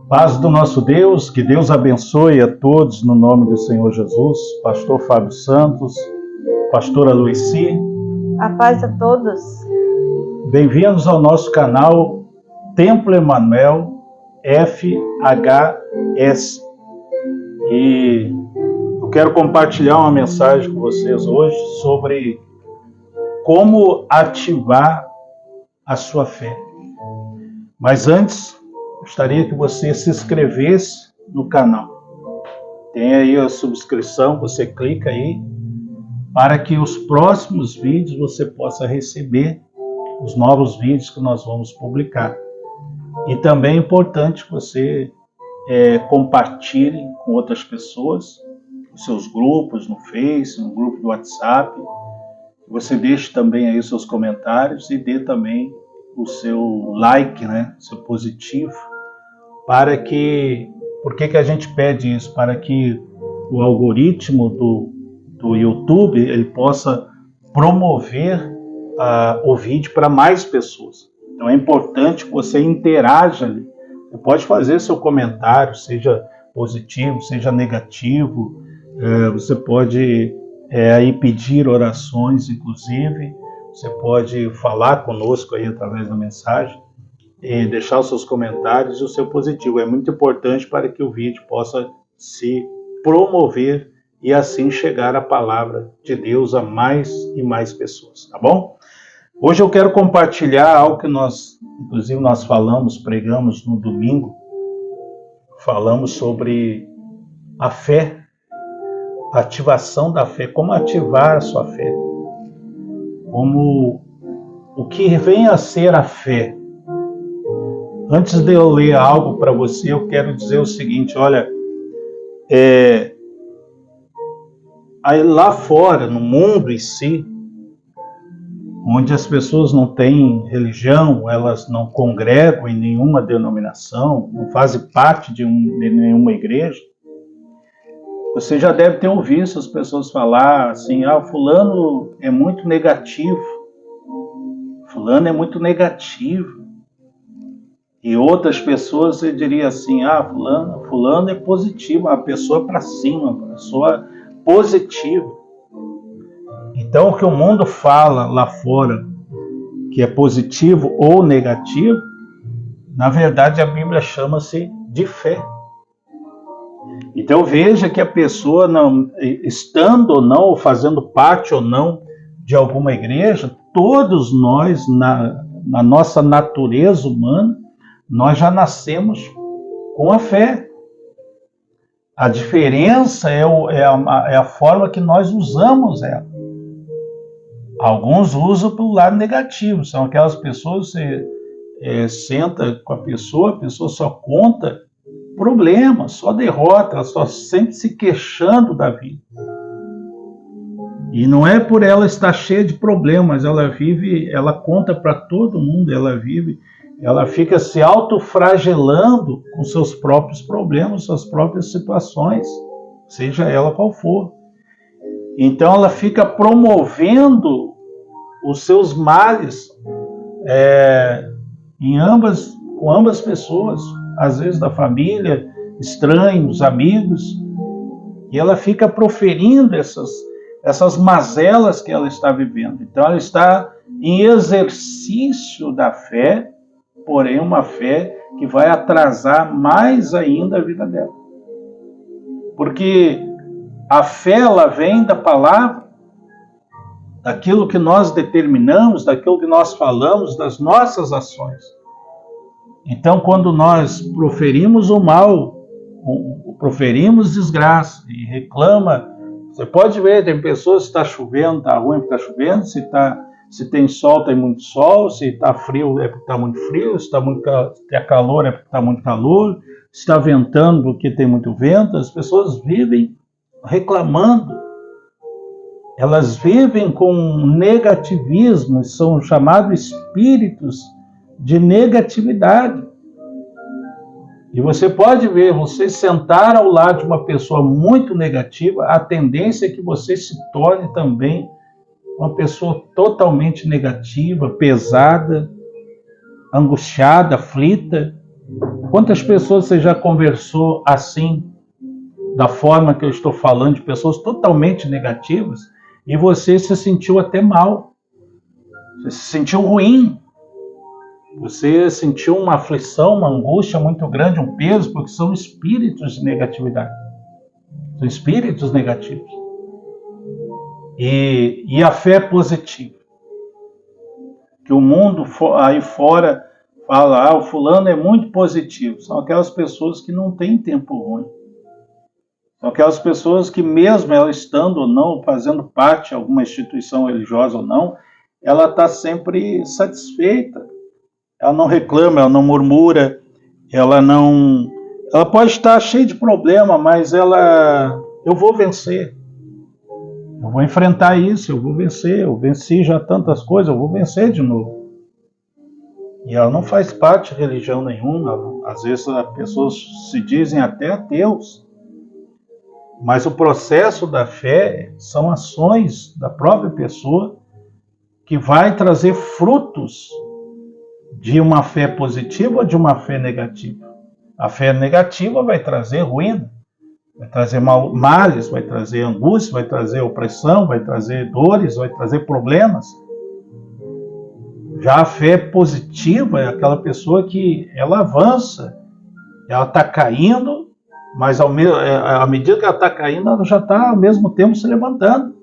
Paz do nosso Deus, que Deus abençoe a todos no nome do Senhor Jesus. Pastor Fábio Santos, pastora Luici. A paz a todos. Bem-vindos ao nosso canal Templo Emmanuel FHS. E eu quero compartilhar uma mensagem com vocês hoje sobre como ativar a sua fé. Mas antes, gostaria que você se inscrevesse no canal. Tem aí a subscrição, você clica aí, para que os próximos vídeos você possa receber os novos vídeos que nós vamos publicar. E também é importante que você compartilhe com outras pessoas, os seus grupos no Face, no grupo do WhatsApp. Você deixe também aí os seus comentários e dê também o seu like, né, seu positivo, para que, por que a gente pede isso? Para que o algoritmo do YouTube ele possa promover o vídeo para mais pessoas. Então é importante que você interaja ali. Você pode fazer seu comentário, seja positivo, seja negativo. Você pode aí pedir orações, inclusive. Você pode falar conosco aí através da mensagem e deixar os seus comentários e o seu positivo. É muito importante para que o vídeo possa se promover e assim chegar a palavra de Deus a mais e mais pessoas, tá bom? Hoje eu quero compartilhar algo que nós falamos, pregamos no domingo. Falamos sobre a fé, a ativação da fé, como ativar a sua fé. O que vem a ser a fé. Antes de eu ler algo para você, eu quero dizer o seguinte, olha, aí lá fora, no mundo em si, onde as pessoas não têm religião, elas não congregam em nenhuma denominação, não fazem parte de nenhuma igreja, você já deve ter ouvido as pessoas falar assim, fulano é muito negativo, fulano é muito negativo. E outras pessoas você diria assim, fulano é positivo, a pessoa para cima, a pessoa positiva. Então o que o mundo fala lá fora, que é positivo ou negativo, na verdade a Bíblia chama-se de fé. Então veja que a pessoa, não, estando ou não, ou fazendo parte ou não de alguma igreja, todos nós, na nossa natureza humana, nós já nascemos com a fé. A diferença é a forma que nós usamos ela. Alguns usam pelo lado negativo, são aquelas pessoas que você senta com a pessoa só conta problemas, só derrota, ela só sempre se queixando da vida. E não é por ela estar cheia de problemas, ela conta para todo mundo, ela fica se autoflagelando com seus próprios problemas, suas próprias situações, seja ela qual for. Então ela fica promovendo os seus males com ambas pessoas, às vezes da família, estranhos, amigos, e ela fica proferindo essas mazelas que ela está vivendo. Então ela está em exercício da fé, porém uma fé que vai atrasar mais ainda a vida dela. Porque a fé, ela vem da palavra, daquilo que nós determinamos, daquilo que nós falamos, das nossas ações. Então, quando nós proferimos o mal, proferimos desgraça e reclama, você pode ver, tem pessoas, se está chovendo, está ruim porque está chovendo, se tem sol, tem muito sol, se está frio é porque está muito frio, se tem calor é porque está muito calor, se está ventando porque tem muito vento. As pessoas vivem reclamando, elas vivem com negativismo, são chamados espíritos de negatividade. E você pode ver, você sentar ao lado de uma pessoa muito negativa, a tendência é que você se torne também uma pessoa totalmente negativa, pesada, angustiada, aflita. Quantas pessoas você já conversou assim, da forma que eu estou falando, de pessoas totalmente negativas, e você se sentiu até mal, você se sentiu ruim, você sentiu uma aflição, uma angústia muito grande, um peso, porque são espíritos de negatividade, são espíritos negativos. E a fé positiva, que o mundo aí fora fala, o fulano é muito positivo, são aquelas pessoas que não têm tempo ruim. São aquelas pessoas que, mesmo ela estando ou não, fazendo parte de alguma instituição religiosa ou não, ela está sempre satisfeita. Ela não reclama, ela não murmura, ela pode estar cheia de problema, mas eu vou vencer. Eu vou enfrentar isso, eu vou vencer. Eu venci já tantas coisas, eu vou vencer de novo. E ela não faz parte de religião nenhuma. Às vezes as pessoas se dizem até ateus. Mas o processo da fé são ações da própria pessoa que vai trazer frutos de uma fé positiva ou de uma fé negativa. A fé negativa vai trazer ruína, vai trazer males, vai trazer angústia, vai trazer opressão, vai trazer dores, vai trazer problemas. Já a fé positiva é aquela pessoa que ela avança, ela está caindo, mas à medida que ela está caindo, ela já está ao mesmo tempo se levantando.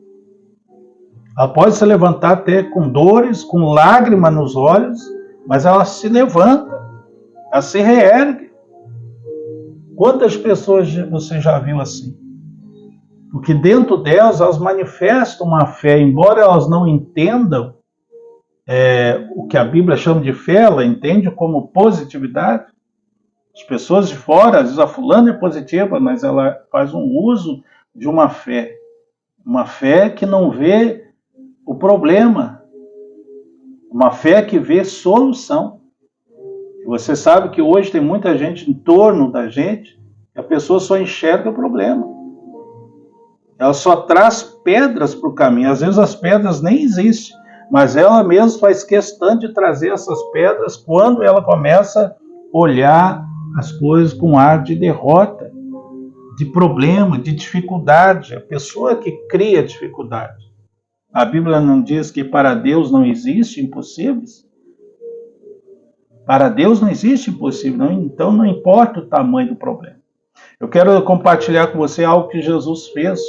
Ela pode se levantar até com dores, com lágrimas nos olhos, mas ela se levanta, ela se reergue. Quantas pessoas você já viu assim? Porque dentro delas, elas manifestam uma fé, embora elas não entendam o que a Bíblia chama de fé, ela entende como positividade. As pessoas de fora, às vezes a fulana é positiva, mas ela faz um uso de uma fé que não vê o problema, uma fé que vê solução. Você sabe que hoje tem muita gente em torno da gente, e a pessoa só enxerga o problema. Ela só traz pedras para o caminho, às vezes as pedras nem existem, mas ela mesma faz questão de trazer essas pedras quando ela começa a olhar as coisas com ar de derrota, de problema, de dificuldade. A pessoa que cria dificuldade. A Bíblia não diz que para Deus não existe impossíveis? Para Deus não existe impossível, não, então não importa o tamanho do problema. Eu quero compartilhar com você algo que Jesus fez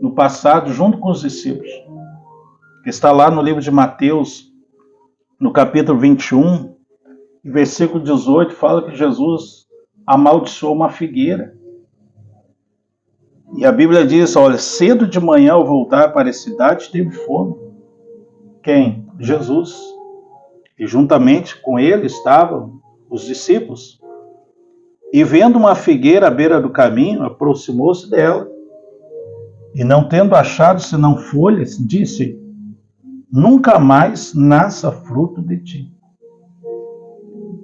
no passado junto com os discípulos. Que está lá no livro de Mateus, no capítulo 21, versículo 18, fala que Jesus amaldiçoou uma figueira. E a Bíblia diz, olha, cedo de manhã ao voltar para a cidade teve fome. Quem? Jesus. E juntamente com ele estavam os discípulos. E vendo uma figueira à beira do caminho, aproximou-se dela. E não tendo achado senão folhas, disse, nunca mais nasça fruto de ti.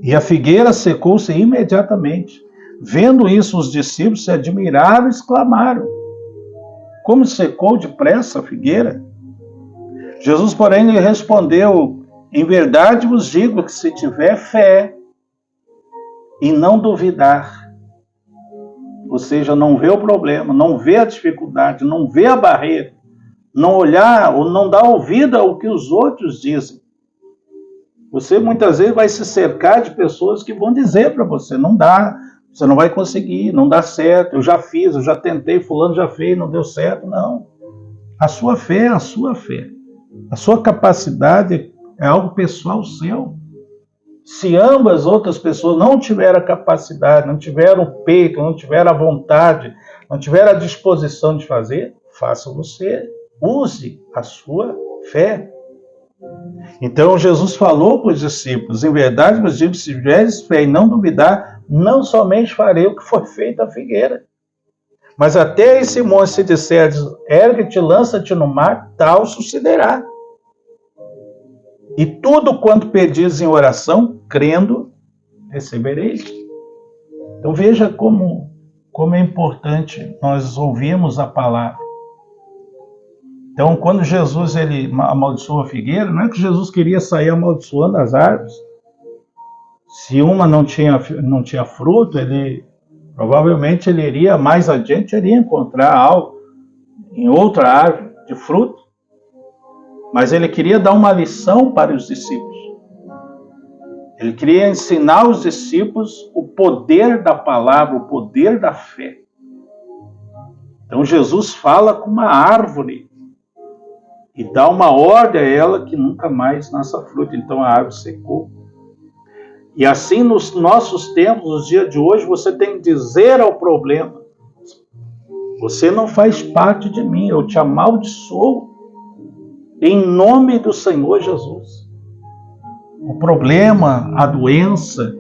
E a figueira secou-se imediatamente. Vendo isso, os discípulos se admiraram e exclamaram, como secou depressa a figueira? Jesus, porém, lhe respondeu, em verdade vos digo que se tiver fé e não duvidar, ou seja, não vê o problema, não vê a dificuldade, não vê a barreira, não olhar ou não dar ouvido ao que os outros dizem, você muitas vezes vai se cercar de pessoas que vão dizer para você, não dá, você não vai conseguir, não dá certo, eu já fiz, eu já tentei, fulano já fez, não deu certo, não. A sua fé é a sua fé. A sua capacidade é algo pessoal seu. Se ambas outras pessoas não tiverem a capacidade, não tiveram o peito, não tiveram a vontade, não tiveram a disposição de fazer, faça você. Use a sua fé. Então Jesus falou para os discípulos, em verdade vos digo, se tiveres fé e não duvidar, não somente farei o que foi feito à figueira, mas até esse monte se disser, ergue-te, lança-te no mar, tal sucederá. E tudo quanto pedis em oração, crendo, recebereis. Então veja como é importante nós ouvirmos a palavra. Então, quando Jesus ele amaldiçoou a figueira, não é que Jesus queria sair amaldiçoando as árvores. Se uma não tinha fruto, provavelmente ele iria mais adiante, iria encontrar algo em outra árvore de fruto. Mas ele queria dar uma lição para os discípulos. Ele queria ensinar aos discípulos o poder da palavra, o poder da fé. Então Jesus fala com uma árvore e dá uma ordem a ela que nunca mais nasça fruto. Então a árvore secou. E assim nos nossos tempos, nos dias de hoje, você tem que dizer ao problema: você não faz parte de mim, eu te amaldiçoo em nome do Senhor Jesus. O problema, a doença,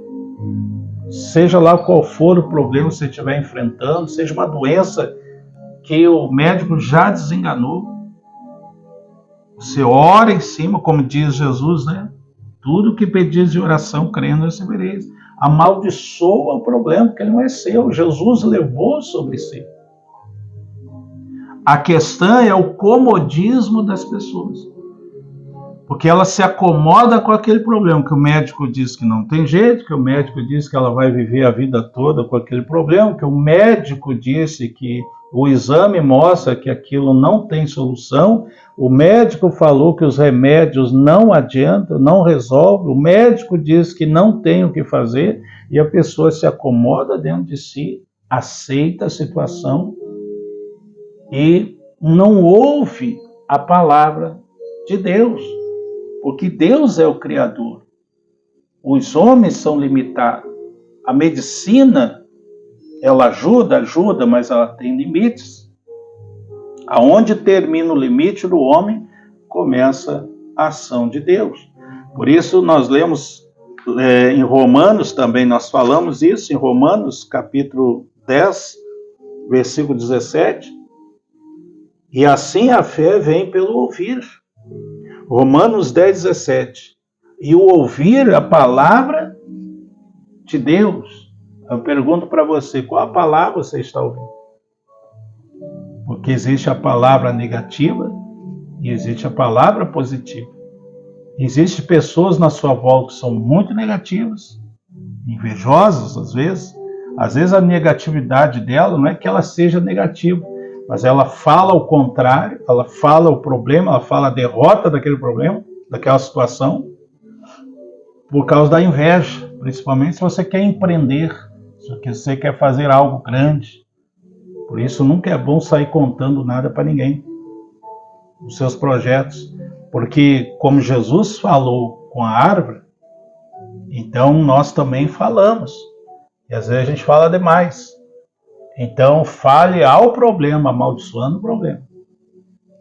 seja lá qual for o problema que você estiver enfrentando, seja uma doença que o médico já desenganou, você ora em cima, como diz Jesus, né? Tudo que pedis de oração, crendo, recebereis. Amaldiçoa o problema, porque ele não é seu. Jesus levou sobre si. A questão é o comodismo das pessoas. Porque ela se acomoda com aquele problema, que o médico diz que não tem jeito, que o médico diz que ela vai viver a vida toda com aquele problema, que o médico disse que o exame mostra que aquilo não tem solução, o médico falou que os remédios não adiantam, não resolvem, o médico diz que não tem o que fazer, e a pessoa se acomoda dentro de si, aceita a situação e não ouve a palavra de Deus. Porque Deus é o Criador. Os homens são limitados. A medicina, ela ajuda, mas ela tem limites. Aonde termina o limite do homem, começa a ação de Deus. Por isso nós lemos em Romanos também, nós falamos isso, em Romanos capítulo 10, versículo 17. E assim a fé vem pelo ouvir. Romanos 10, 17. E o ouvir a palavra de Deus. Eu pergunto para você, qual a palavra você está ouvindo? Porque existe a palavra negativa e existe a palavra positiva. Existem pessoas na sua volta que são muito negativas, invejosas às vezes. Às vezes a negatividade dela não é que ela seja negativa, mas ela fala o contrário, ela fala o problema, ela fala a derrota daquele problema, daquela situação, por causa da inveja, principalmente se você quer empreender, se você quer fazer algo grande. Por isso nunca é bom sair contando nada para ninguém, os seus projetos, porque como Jesus falou com a árvore, então nós também falamos, e às vezes a gente fala demais. Então, fale ao problema, amaldiçoando o problema.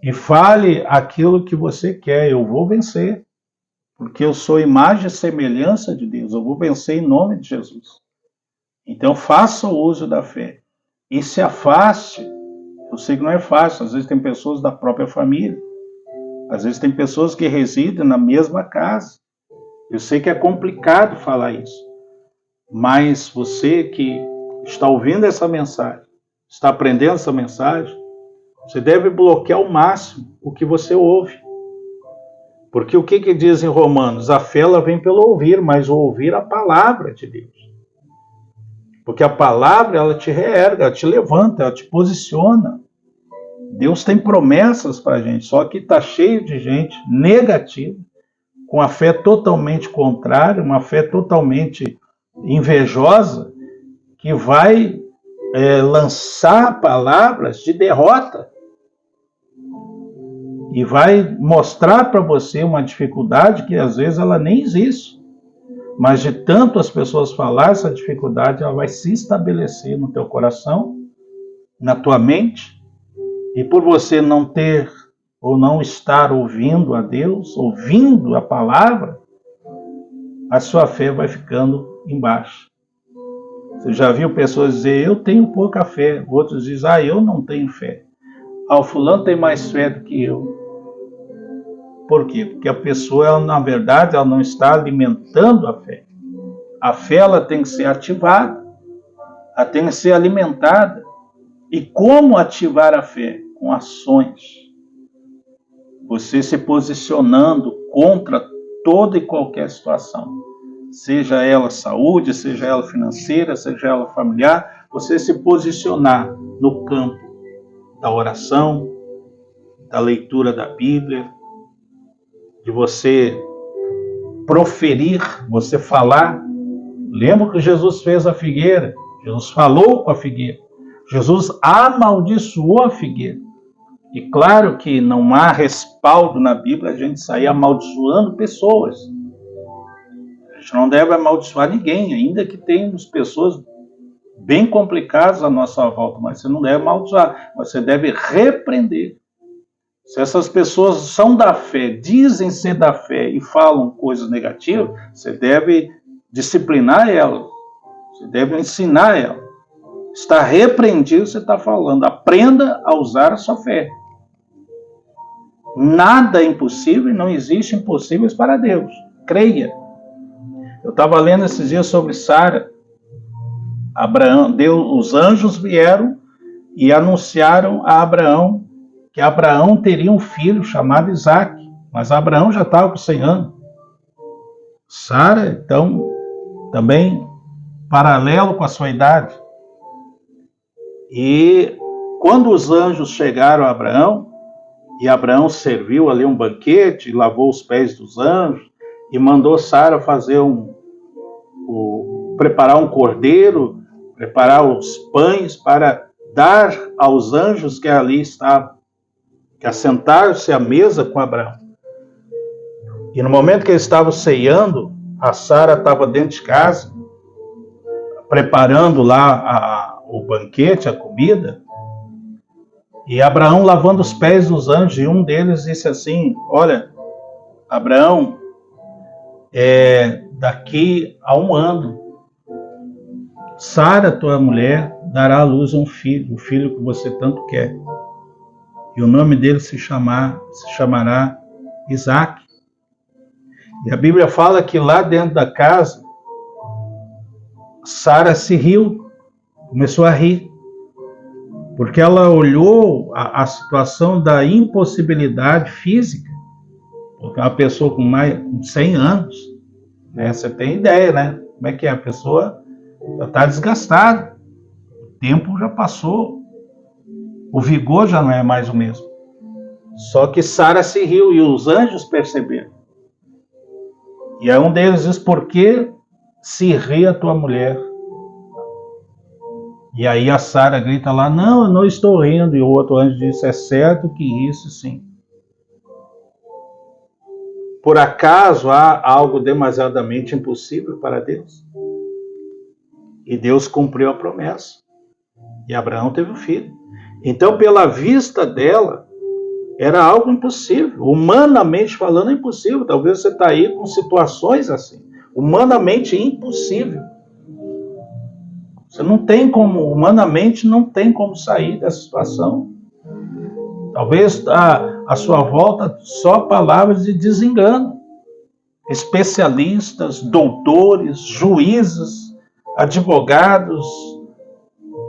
E fale aquilo que você quer. Eu vou vencer, porque eu sou imagem e semelhança de Deus. Eu vou vencer em nome de Jesus. Então, faça o uso da fé. E se afaste. Eu sei que não é fácil. Às vezes tem pessoas da própria família. Às vezes tem pessoas que residem na mesma casa. Eu sei que é complicado falar isso. Mas você que está ouvindo essa mensagem, está aprendendo essa mensagem, você deve bloquear ao máximo o que você ouve. Porque o que diz em Romanos? A fé ela vem pelo ouvir, mas o ouvir a palavra de Deus. Porque a palavra ela te reerga, ela te levanta, ela te posiciona. Deus tem promessas para a gente, só que está cheio de gente negativa, com a fé totalmente contrária, uma fé totalmente invejosa, que vai lançar palavras de derrota e vai mostrar para você uma dificuldade que às vezes ela nem existe, mas de tanto as pessoas falar essa dificuldade, ela vai se estabelecer no teu coração, na tua mente, e por você não ter ou não estar ouvindo a Deus, ouvindo a palavra, a sua fé vai ficando embaixo. Você já viu pessoas dizer, eu tenho pouca fé. Outros dizem, eu não tenho fé. O fulano tem mais fé do que eu. Por quê? Porque a pessoa, ela, na verdade, ela não está alimentando a fé. A fé ela tem que ser ativada. Ela tem que ser alimentada. E como ativar a fé? Com ações. Você se posicionando contra toda e qualquer situação. seja ela saúde, seja ela financeira, seja ela familiar, você se posicionar no campo da oração, da leitura da Bíblia, de você proferir, você falar. Lembra que Jesus fez a figueira? Jesus falou com a figueira. Jesus amaldiçoou a figueira. E claro que não há respaldo na Bíblia a gente sair amaldiçoando pessoas. A gente não deve amaldiçoar ninguém, ainda que tenhamos pessoas bem complicadas à nossa volta, mas você não deve amaldiçoar, você deve repreender. Se essas pessoas são da fé, dizem ser da fé e falam coisas negativas, você deve disciplinar elas, você deve ensinar elas. Está repreendido, você está falando. Aprenda a usar a sua fé. Nada é impossível e não existe impossíveis para Deus. Creia. Eu estava lendo esses dias sobre Sara. Abraão, os anjos vieram e anunciaram a Abraão que Abraão teria um filho chamado Isaac. Mas Abraão já estava com 100 anos. Sara, então, também paralelo com a sua idade. E quando os anjos chegaram a Abraão, e Abraão serviu ali um banquete, lavou os pés dos anjos, e mandou Sara fazer preparar um cordeiro, preparar os pães para dar aos anjos que ali estavam, que assentaram-se à mesa com Abraão. E no momento que eles estavam ceando, a Sara estava dentro de casa, preparando lá o banquete, a comida, e Abraão lavando os pés dos anjos, e um deles disse assim: olha, Abraão, daqui a 1 ano, Sara, tua mulher, dará à luz um filho, o filho que você tanto quer. E o nome dele se chamará Isaac. E a Bíblia fala que lá dentro da casa, Sara se riu, começou a rir, porque ela olhou a situação da impossibilidade física, porque uma pessoa com 100 anos, né, você tem ideia, né? Como é que é? A pessoa já está desgastada, o tempo já passou, o vigor já não é mais o mesmo. Só que Sara se riu e os anjos perceberam. E aí um deles diz: por que se ri a tua mulher? E aí a Sara grita lá: não, eu não estou rindo. E o outro anjo disse: é certo que isso sim. Por acaso há algo demasiadamente impossível para Deus? E Deus cumpriu a promessa. E Abraão teve um filho. Então, pela vista dela, era algo impossível. Humanamente falando, é impossível. Talvez você está aí com situações assim. Humanamente impossível. Você não tem como, humanamente não tem como sair dessa situação. Talvez à sua volta só palavras de desengano. Especialistas, doutores, juízes, advogados,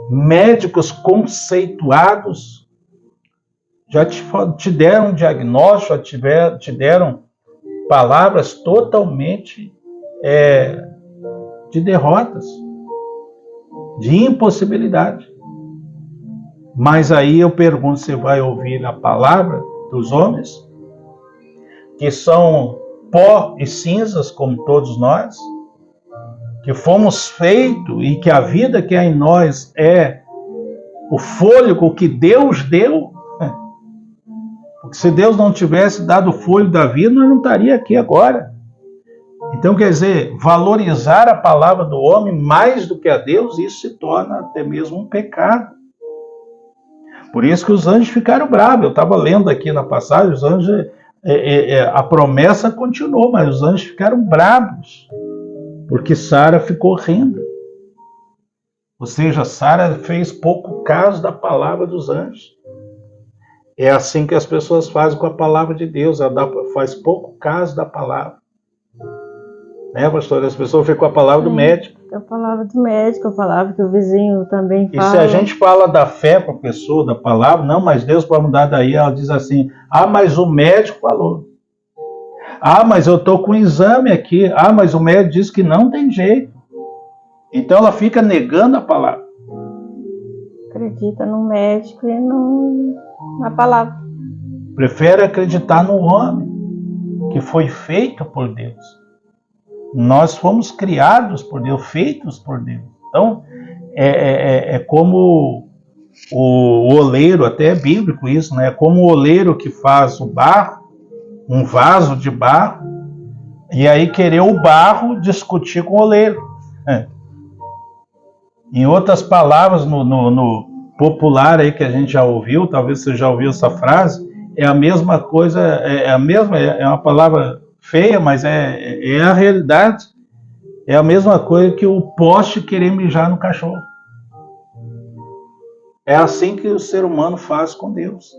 médicos conceituados, já te deram um diagnóstico, já te deram palavras totalmente de derrotas, de impossibilidade. Mas aí eu pergunto: você vai ouvir a palavra dos homens, que são pó e cinzas como todos nós, que fomos feitos e que a vida que há em nós é o fôlego que Deus deu? Porque se Deus não tivesse dado o fôlego da vida, nós não estaríamos aqui agora. Então, quer dizer, valorizar a palavra do homem mais do que a Deus, isso se torna até mesmo um pecado. Por isso que os anjos ficaram bravos. Eu estava lendo aqui na passagem, os anjos, a promessa continuou, mas os anjos ficaram bravos, porque Sara ficou rindo. Ou seja, Sara fez pouco caso da palavra dos anjos. É assim que as pessoas fazem com a palavra de Deus, ela faz pouco caso da palavra. Né, pastor? As pessoas ficam com a palavra do médico. A palavra do médico, a palavra que o vizinho também fala. E se a gente fala da fé para a pessoa, da palavra, não, mas Deus pode mudar daí, ela diz assim: ah, mas o médico falou. Ah, mas eu estou com um exame aqui. Ah, mas o médico diz que não tem jeito. Então ela fica negando a palavra. Acredita no médico e na palavra. Prefere acreditar no homem, que foi feito por Deus. Nós fomos criados por Deus, feitos por Deus. Então, é como o oleiro, até é bíblico isso, né? É como o oleiro que faz o barro, um vaso de barro, e aí querer o barro discutir com o oleiro. Em outras palavras, no popular aí que a gente já ouviu, talvez você já ouviu essa frase, é a mesma coisa, é uma palavra feia, mas é a realidade. É a mesma coisa que o poste querer mijar no cachorro. É assim que o ser humano faz com Deus.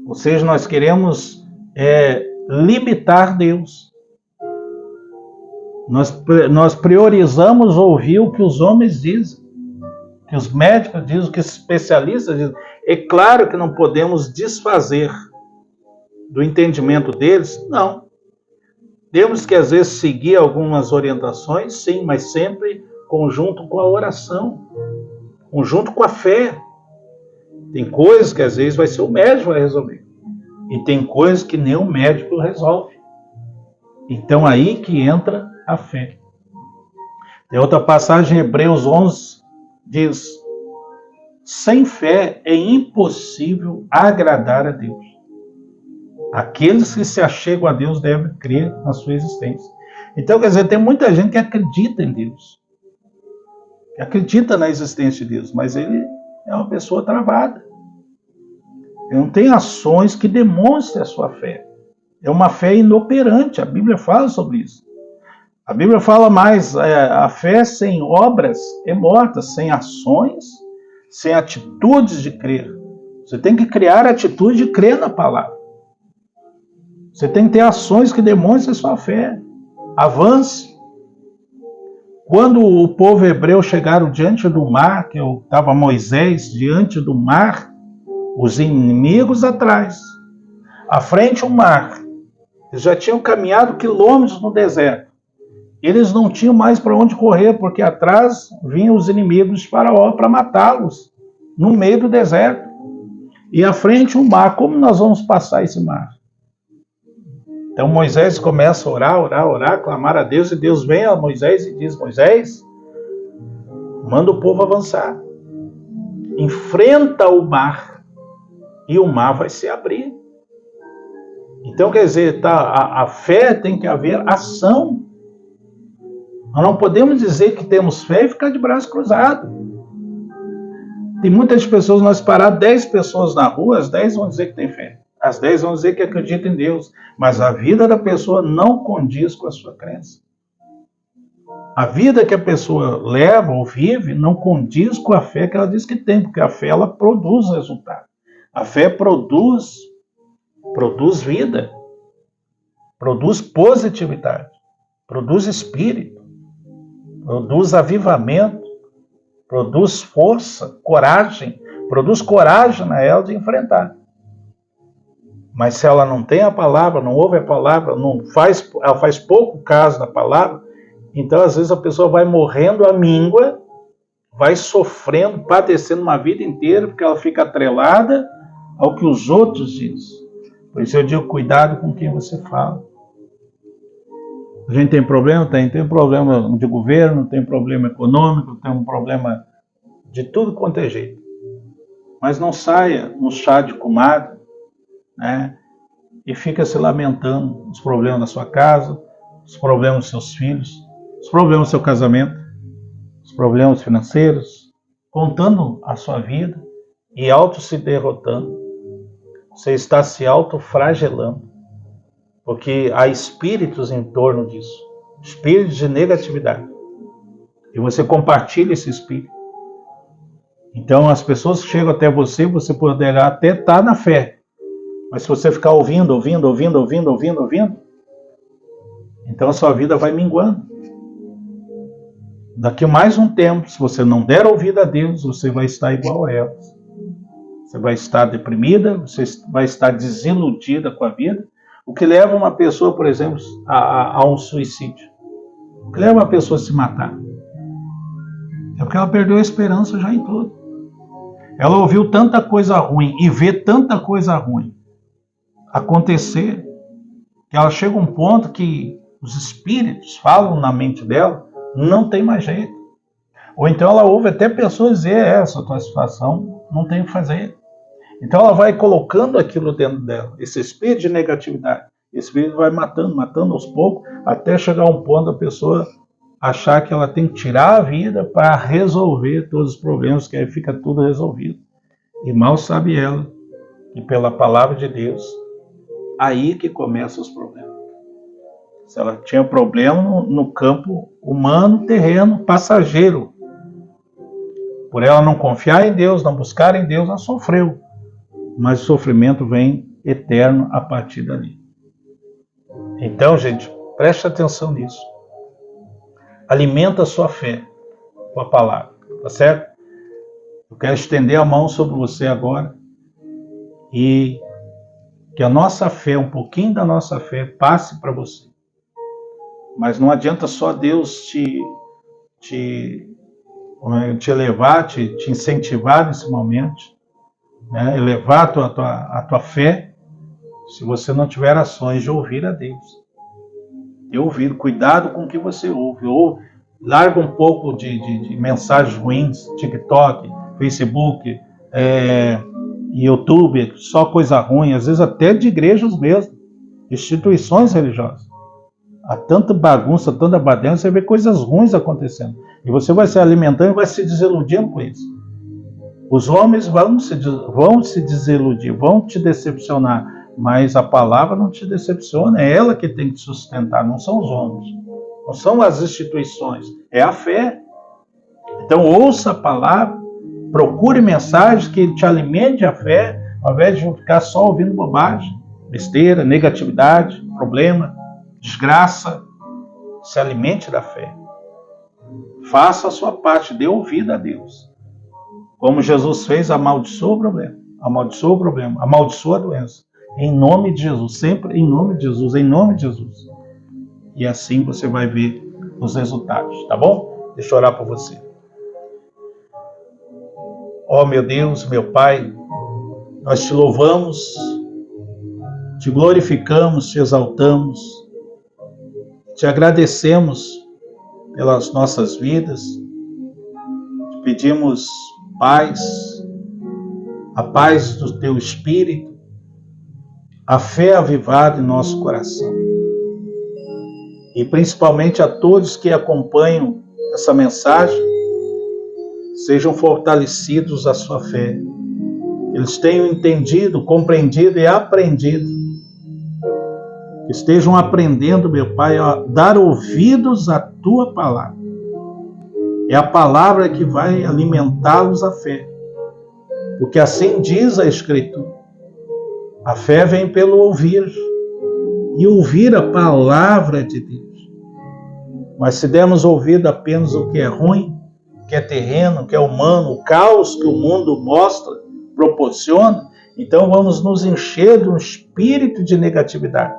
Ou seja, nós queremos limitar Deus. Nós priorizamos ouvir o que os homens dizem, que os médicos dizem, o que os especialistas dizem. É claro que não podemos desfazer do entendimento deles, não. Temos que, às vezes, seguir algumas orientações, sim, mas sempre conjunto com a oração, conjunto com a fé. Tem coisas que, às vezes, vai ser o médico que vai resolver. E tem coisas que nem o médico resolve. Então, aí que entra a fé. Tem outra passagem, em Hebreus 11, diz: sem fé é impossível agradar a Deus. Aqueles que se achegam a Deus devem crer na sua existência. Então, quer dizer, tem muita gente que acredita em Deus, que acredita na existência de Deus, mas ele é uma pessoa travada. Ele não tem ações que demonstrem a sua fé. É uma fé inoperante, a Bíblia fala sobre isso. A Bíblia fala mais, a fé sem obras é morta, sem ações, sem atitudes de crer. Você tem que criar a atitude de crer na palavra. Você tem que ter ações que demonstrem a sua fé. Avance. Quando o povo hebreu chegaram diante do mar, que estava Moisés diante do mar, os inimigos atrás, à frente o mar, eles já tinham caminhado quilômetros no deserto. Eles não tinham mais para onde correr, porque atrás vinham os inimigos de Faraó para matá-los, no meio do deserto. E à frente o mar, como nós vamos passar esse mar? Então Moisés começa a orar, clamar a Deus, e Deus vem a Moisés e diz: Moisés, manda o povo avançar. Enfrenta o mar, e o mar vai se abrir. Então, quer dizer, a fé tem que haver ação. Nós não podemos dizer que temos fé e ficar de braço cruzado. Tem muitas pessoas, nós parar 10 pessoas na rua, as 10 vão dizer que tem fé. As 10 vão dizer que acreditam em Deus. Mas a vida da pessoa não condiz com a sua crença. A vida que a pessoa leva ou vive não condiz com a fé que ela diz que tem, porque a fé ela produz resultado. A fé produz vida, produz positividade, produz espírito, produz avivamento, produz força, coragem, produz coragem na ela de enfrentar. Mas se ela não tem a palavra, não ouve a palavra, ela faz pouco caso da palavra, então às vezes a pessoa vai morrendo à míngua, vai sofrendo, padecendo uma vida inteira, porque ela fica atrelada ao que os outros dizem. Por isso eu digo, cuidado com quem você fala. A gente tem problema? Tem problema de governo, tem problema econômico, tem um problema de tudo quanto é jeito. Mas não saia no chá de comadre, né? E fica se lamentando os problemas da sua casa, os problemas dos seus filhos, os problemas do seu casamento, os problemas financeiros, contando a sua vida e se derrotando. Você está se autoflagelando, porque há espíritos em torno disso, espíritos de negatividade. E você compartilha esse espírito. Então as pessoas que chegam até você poderá até estar na fé, mas se você ficar ouvindo, então a sua vida vai minguando. Daqui a mais um tempo, se você não der ouvido a Deus, você vai estar igual a elas. Você vai estar deprimida, você vai estar desiludida com a vida, O que leva uma pessoa, por exemplo, a um suicídio? O que leva uma pessoa a se matar? É porque ela perdeu a esperança já em tudo. Ela ouviu tanta coisa ruim e vê tanta coisa ruim acontecer, que ela chega a um ponto que os espíritos falam na mente dela, não tem mais jeito. Ou então ela ouve até pessoas dizer, essa tua situação não tem o que fazer. Então ela vai colocando aquilo dentro dela, esse espírito de negatividade. Esse espírito vai matando aos poucos, até chegar a um ponto da pessoa achar que ela tem que tirar a vida para resolver todos os problemas, que aí fica tudo resolvido. E mal sabe ela que pela palavra de Deus, aí que começam os problemas. Se ela tinha problema no campo humano, terreno, passageiro. Por ela não confiar em Deus, não buscar em Deus, ela sofreu. Mas o sofrimento vem eterno a partir dali. Então, gente, preste atenção nisso. Alimenta a sua fé com a palavra, tá certo? Eu quero estender a mão sobre você agora e que a nossa fé, um pouquinho da nossa fé, passe para você. Mas não adianta só Deus te elevar, te incentivar nesse momento, né? Elevar a tua fé, se você não tiver ações de ouvir a Deus. De ouvir, cuidado com o que você ouve. Ou larga um pouco de mensagens ruins, TikTok, Facebook, YouTube, só coisa ruim, às vezes até de igrejas mesmo, instituições religiosas. Há tanta bagunça, tanta baderna, você vê coisas ruins acontecendo. E você vai se alimentando e vai se desiludindo com isso. Os homens vão se desiludir, vão te decepcionar, mas a palavra não te decepciona, é ela que tem que te sustentar, não são os homens, não são as instituições, é a fé. Então ouça a palavra, procure mensagens que te alimente a fé, ao invés de ficar só ouvindo bobagem, besteira, negatividade, problema, desgraça. Se alimente da fé. Faça a sua parte, dê ouvido a Deus. Como Jesus fez, amaldiçoa o problema, amaldiçoa a doença. Em nome de Jesus, sempre em nome de Jesus, em nome de Jesus. E assim você vai ver os resultados, tá bom? Deixa eu orar por você. Ó meu Deus, meu Pai, nós te louvamos, te glorificamos, te exaltamos, te agradecemos pelas nossas vidas, te pedimos paz, a paz do teu Espírito, a fé avivada em nosso coração. E principalmente a todos que acompanham essa mensagem, sejam fortalecidos a sua fé. Eles tenham entendido, compreendido e aprendido. Que estejam aprendendo, meu Pai, a dar ouvidos à tua palavra. É a palavra que vai alimentá-los a fé. Porque assim diz a Escritura. A fé vem pelo ouvir. E ouvir a palavra de Deus. Mas se dermos ouvido apenas o que é ruim, o que é terreno, o que é humano, o caos que o mundo mostra, proporciona, então vamos nos encher de um espírito de negatividade.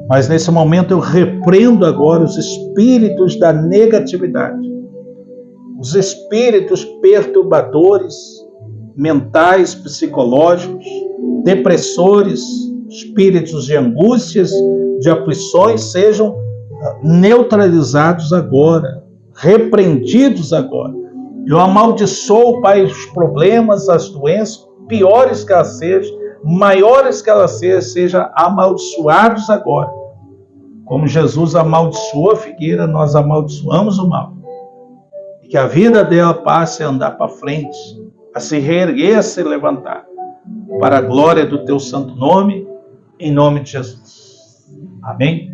Mas nesse momento eu repreendo agora os espíritos da negatividade, os espíritos perturbadores, mentais, psicológicos, depressores, espíritos de angústias, de aflições, sejam neutralizados agora, repreendidos agora. Eu amaldiçoo, Pai, os problemas, as doenças, piores que elas sejam, maiores que elas sejam amaldiçoados agora. Como Jesus amaldiçoou a figueira, nós amaldiçoamos o mal. E que a vida dela passe a andar para frente, a se reerguer, a se levantar, para a glória do teu santo nome, em nome de Jesus. Amém?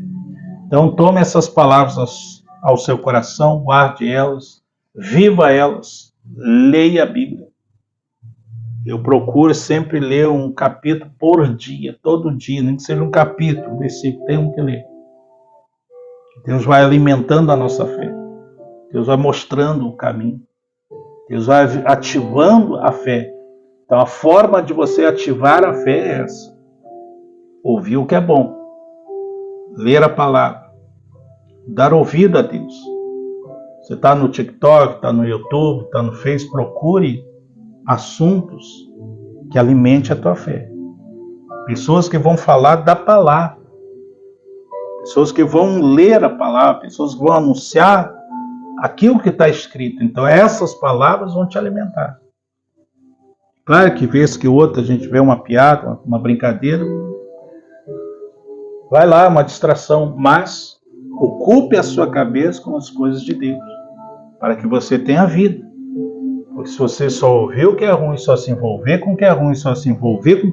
Então tome essas palavras ao seu coração, guarde elas, viva elas, leia a Bíblia. Eu procuro sempre ler um capítulo por dia, todo dia, nem que seja um capítulo, um versículo, temos que ler. Deus vai alimentando a nossa fé. Deus vai mostrando o caminho. Deus vai ativando a fé. Então a forma de você ativar a fé é essa. ouvir o que é bom, ler a palavra, dar ouvido a Deus. Você está no TikTok, está no YouTube, está no Face, procure assuntos que alimente a tua fé. Pessoas que vão falar da palavra. Pessoas que vão ler a palavra, pessoas que vão anunciar aquilo que está escrito. Então essas palavras vão te alimentar. Claro que vez que outra a gente vê uma piada, uma brincadeira, vai lá, uma distração, mas ocupe a sua cabeça com as coisas de Deus, para que você tenha vida. Porque se você só ouvir o que é ruim, só se envolver com o que é ruim, só se envolver com